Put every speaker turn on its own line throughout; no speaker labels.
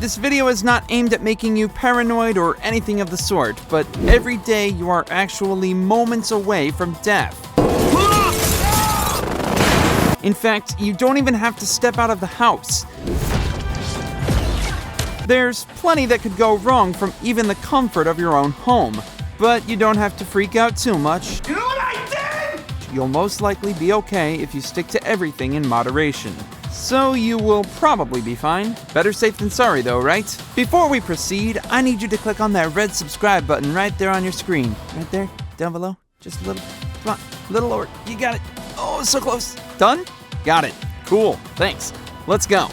This video is not aimed at making you paranoid or anything of the sort, but every day you are actually moments away from death. In fact, you don't even have to step out of the house. There's plenty that could go wrong from even the comfort of your own home, but you don't have to freak out too much.
You know what I did?
You'll most likely be okay if you stick to everything in moderation. So you will probably be fine. Better safe than sorry though, right? Before we proceed, I need you to click on that red subscribe button right there on your screen. Right there, down below. Just a little. Come on, a little lower. You got it. Oh, so close. Done? Got it. Cool. Thanks. Let's go.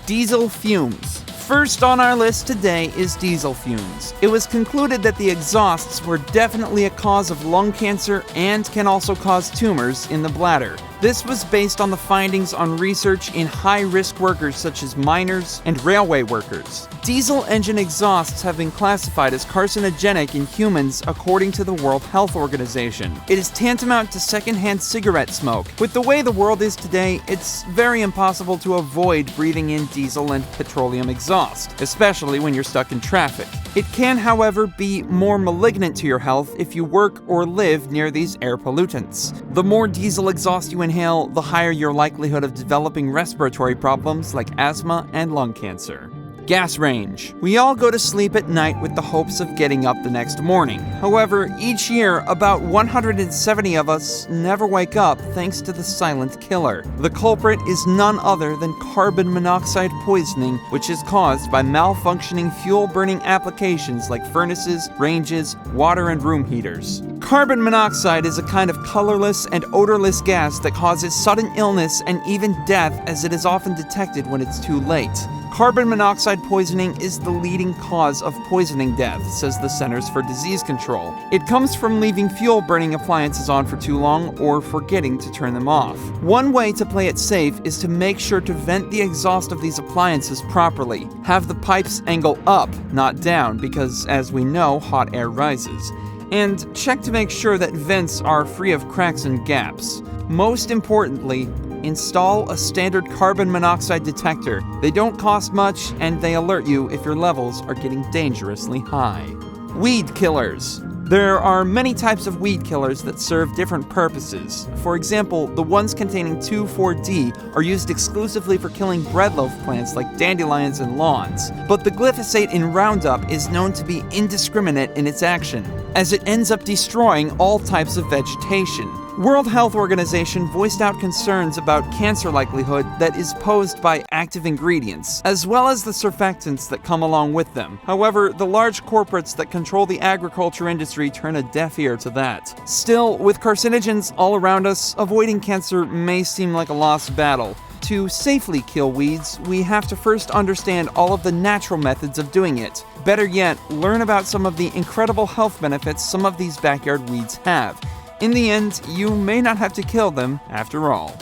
Diesel fumes. First on our list today is diesel fumes. It was concluded that the exhausts were definitely a cause of lung cancer and can also cause tumors in the bladder. This was based on the findings on research in high-risk workers such as miners and railway workers. Diesel engine exhausts have been classified as carcinogenic in humans according to the World Health Organization. It is tantamount to secondhand cigarette smoke. With the way the world is today, it's very impossible to avoid breathing in diesel and petroleum exhaust, especially when you're stuck in traffic. It can, however, be more malignant to your health if you work or live near these air pollutants. The more diesel exhaust you inhale, the higher your likelihood of developing respiratory problems like asthma and lung cancer. Gas range. We all go to sleep at night with the hopes of getting up the next morning. However, each year, about 170 of us never wake up thanks to the silent killer. The culprit is none other than carbon monoxide poisoning, which is caused by malfunctioning fuel-burning applications like furnaces, ranges, water and room heaters. Carbon monoxide is a kind of colorless and odorless gas that causes sudden illness and even death, as it is often detected when it's too late. Carbon monoxide poisoning is the leading cause of poisoning death, says the Centers for Disease Control. It comes from leaving fuel-burning appliances on for too long or forgetting to turn them off. One way to play it safe is to make sure to vent the exhaust of these appliances properly. Have the pipes angle up, not down, because as we know, hot air rises. And check to make sure that vents are free of cracks and gaps. Most importantly, install a standard carbon monoxide detector. They don't cost much, and they alert you if your levels are getting dangerously high. Weed killers. There are many types of weed killers that serve different purposes. For example, the ones containing 2,4-D are used exclusively for killing breadloaf plants like dandelions and lawns. But the glyphosate in Roundup is known to be indiscriminate in its action, as it ends up destroying all types of vegetation. World Health Organization voiced out concerns about cancer likelihood that is posed by active ingredients, as well as the surfactants that come along with them. However, the large corporates that control the agriculture industry turn a deaf ear to that. Still, with carcinogens all around us, avoiding cancer may seem like a lost battle. To safely kill weeds, we have to first understand all of the natural methods of doing it. Better yet, learn about some of the incredible health benefits some of these backyard weeds have. In the end, you may not have to kill them after all.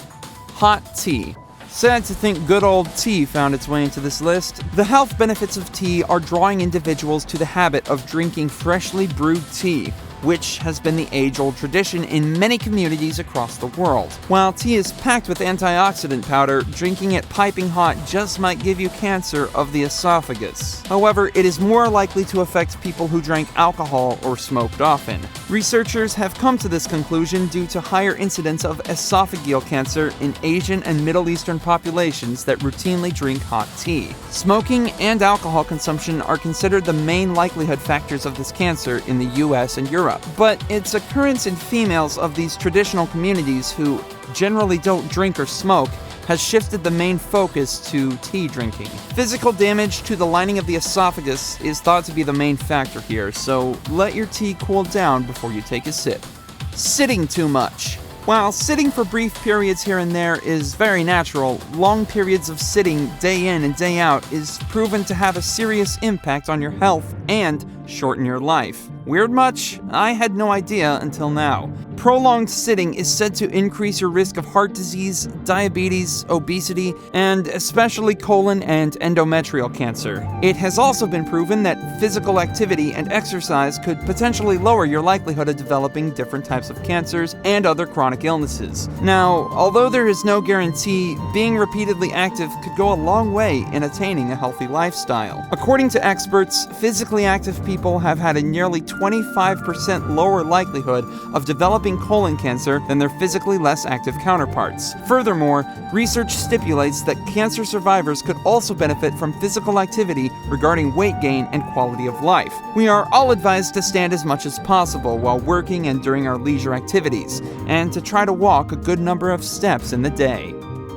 Hot tea. Sad to think good old tea found its way into this list. The health benefits of tea are drawing individuals to the habit of drinking freshly brewed tea, which has been the age-old tradition in many communities across the world. While tea is packed with antioxidant powder, drinking it piping hot just might give you cancer of the esophagus. However, it is more likely to affect people who drank alcohol or smoked often. Researchers have come to this conclusion due to higher incidence of esophageal cancer in Asian and Middle Eastern populations that routinely drink hot tea. Smoking and alcohol consumption are considered the main likelihood factors of this cancer in the US and Europe. But its occurrence in females of these traditional communities who generally don't drink or smoke has shifted the main focus to tea drinking. Physical damage to the lining of the esophagus is thought to be the main factor here, so let your tea cool down before you take a sip. Sitting too much. While sitting for brief periods here and there is very natural, long periods of sitting day in and day out is proven to have a serious impact on your health and shorten your life. Weird much? I had no idea until now. Prolonged sitting is said to increase your risk of heart disease, diabetes, obesity, and especially colon and endometrial cancer. It has also been proven that physical activity and exercise could potentially lower your likelihood of developing different types of cancers and other chronic illnesses. Now, although there is no guarantee, being repeatedly active could go a long way in attaining a healthy lifestyle. According to experts, physically active people have had a nearly 25% lower likelihood of developing colon cancer than their physically less active counterparts. Furthermore, research stipulates that cancer survivors could also benefit from physical activity regarding weight gain and quality of life. We are all advised to stand as much as possible while working and during our leisure activities, and to try to walk a good number of steps in the day.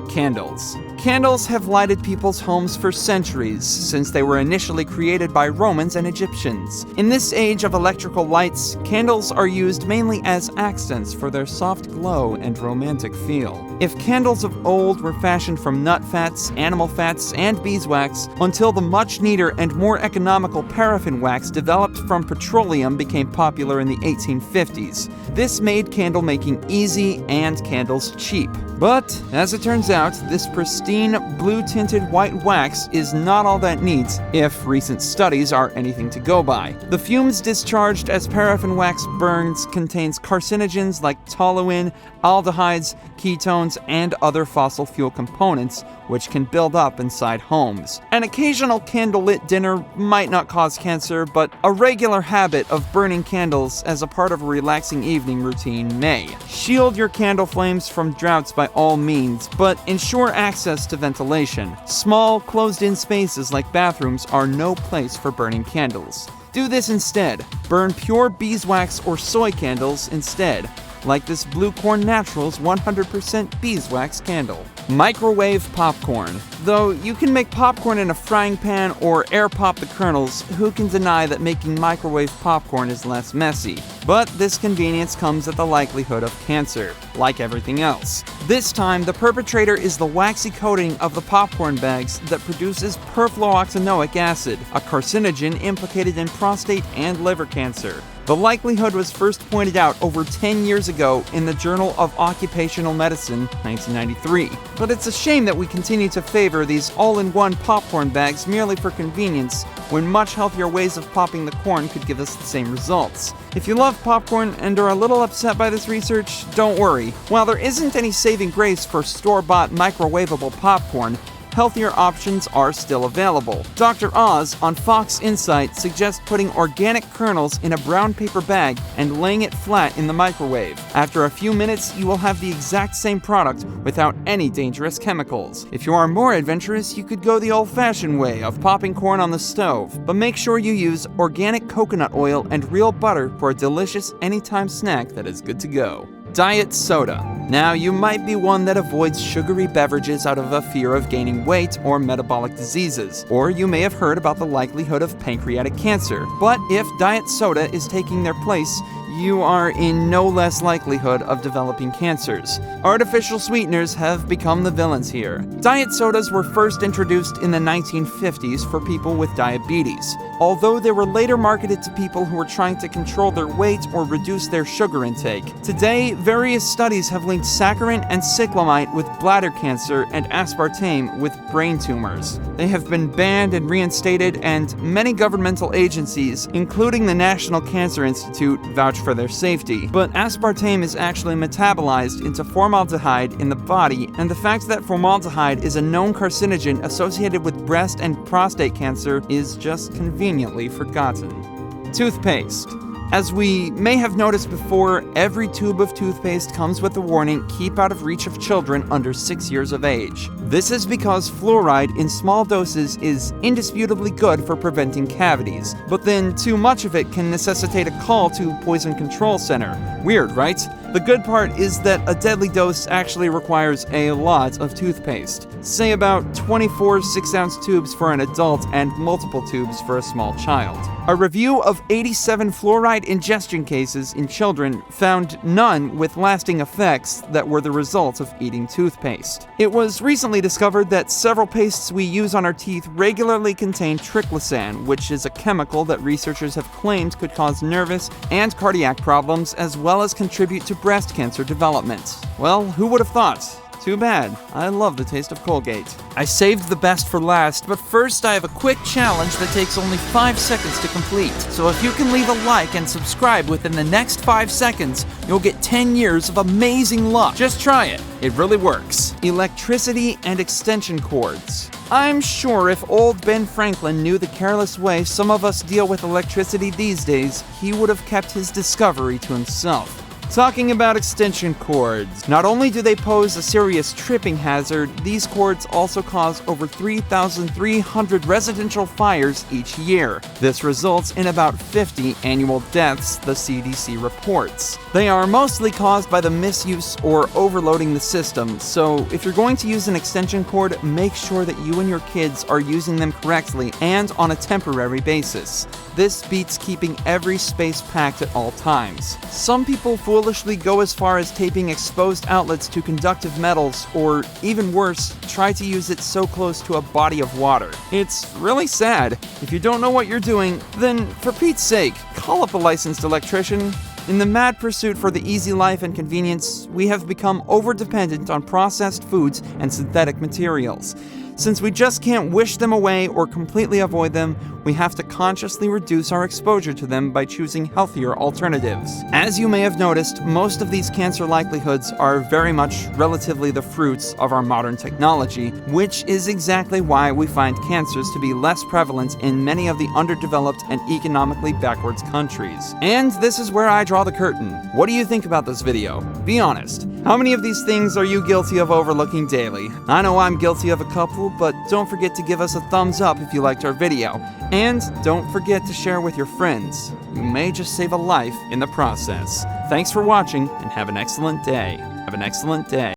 Candles. Candles have lighted people's homes for centuries, since they were initially created by Romans and Egyptians. In this age of electrical lights, candles are used mainly as accents for their soft glow and romantic feel. If candles of old were fashioned from nut fats, animal fats, and beeswax, until the much neater and more economical paraffin wax developed from petroleum became popular in the 1850s. This made candle making easy and candles cheap. But, as it turns out, this pristine blue-tinted white wax is not all that neat, if recent studies are anything to go by. The fumes discharged as paraffin wax burns contains carcinogens like toluene, aldehydes, ketones, and other fossil fuel components, which can build up inside homes. An occasional candlelit dinner might not cause cancer, but a regular habit of burning candles as a part of a relaxing evening routine may. Shield your candle flames from draughts by all means, but ensure access to ventilation. Small, closed-in spaces like bathrooms are no place for burning candles. Do this instead. Burn pure beeswax or soy candles instead, like this Blue Corn Naturals 100% beeswax candle. Microwave popcorn. Though you can make popcorn in a frying pan or air pop the kernels, who can deny that making microwave popcorn is less messy? But this convenience comes at the likelihood of cancer, like everything else. This time, the perpetrator is the waxy coating of the popcorn bags that produces perfluorooctanoic acid, a carcinogen implicated in prostate and liver cancer. The likelihood was first pointed out over 10 years ago in the Journal of Occupational Medicine, 1993. But it's a shame that we continue to favor these all-in-one popcorn bags merely for convenience, when much healthier ways of popping the corn could give us the same results. If you love popcorn and are a little upset by this research, don't worry. While there isn't any saving grace for store-bought microwavable popcorn, healthier options are still available. Dr. Oz on Fox Insight suggests putting organic kernels in a brown paper bag and laying it flat in the microwave. After a few minutes, you will have the exact same product without any dangerous chemicals. If you are more adventurous, you could go the old-fashioned way of popping corn on the stove, but make sure you use organic coconut oil and real butter for a delicious anytime snack that is good to go. Diet soda. Now, you might be one that avoids sugary beverages out of a fear of gaining weight or metabolic diseases, or you may have heard about the likelihood of pancreatic cancer. But if diet soda is taking their place, you are in no less likelihood of developing cancers. Artificial sweeteners have become the villains here. Diet sodas were first introduced in the 1950s for people with diabetes, although they were later marketed to people who were trying to control their weight or reduce their sugar intake. Today, various studies have linked saccharin and cyclamide with bladder cancer and aspartame with brain tumors. They have been banned and reinstated, and many governmental agencies, including the National Cancer Institute, vouch for their safety. But aspartame is actually metabolized into formaldehyde in the body, and the fact that formaldehyde is a known carcinogen associated with breast and prostate cancer is just conveniently forgotten. Toothpaste. As we may have noticed before, every tube of toothpaste comes with the warning, keep out of reach of children under 6 years of age. This is because fluoride in small doses is indisputably good for preventing cavities, but then too much of it can necessitate a call to Poison Control Center. Weird, right? The good part is that a deadly dose actually requires a lot of toothpaste. Say about 24 6-ounce tubes for an adult and multiple tubes for a small child. A review of 87 fluoride ingestion cases in children found none with lasting effects that were the result of eating toothpaste. It was recently discovered that several pastes we use on our teeth regularly contain triclosan, which is a chemical that researchers have claimed could cause nervous and cardiac problems as well as contribute to breast cancer development. Well, who would have thought? Too bad. I love the taste of Colgate. I saved the best for last, but first I have a quick challenge that takes only 5 seconds to complete. So if you can leave a like and subscribe within the next 5 seconds, you'll get 10 years of amazing luck. Just try it. It really works. Electricity and extension cords. I'm sure if old Ben Franklin knew the careless way some of us deal with electricity these days, he would have kept his discovery to himself. Talking about extension cords, not only do they pose a serious tripping hazard, these cords also cause over 3,300 residential fires each year. This results in about 50 annual deaths, the CDC reports. They are mostly caused by the misuse or overloading the system, so if you're going to use an extension cord, make sure that you and your kids are using them correctly and on a temporary basis. This beats keeping every space packed at all times. Some people foolishly go as far as taping exposed outlets to conductive metals, or even worse, try to use it so close to a body of water. It's really sad. If you don't know what you're doing, then for Pete's sake, call up a licensed electrician. In the mad pursuit for the easy life and convenience, we have become over-dependent on processed foods and synthetic materials. Since we just can't wish them away or completely avoid them, we have to consciously reduce our exposure to them by choosing healthier alternatives. As you may have noticed, most of these cancer likelihoods are very much relatively the fruits of our modern technology, which is exactly why we find cancers to be less prevalent in many of the underdeveloped and economically backwards countries. And this is where I draw the curtain. What do you think about this video? Be honest. How many of these things are you guilty of overlooking daily? I know I'm guilty of a couple, but don't forget to give us a thumbs up if you liked our video. And don't forget to share with your friends. You may just save a life in the process. Thanks for watching and have an excellent day. Have an excellent day.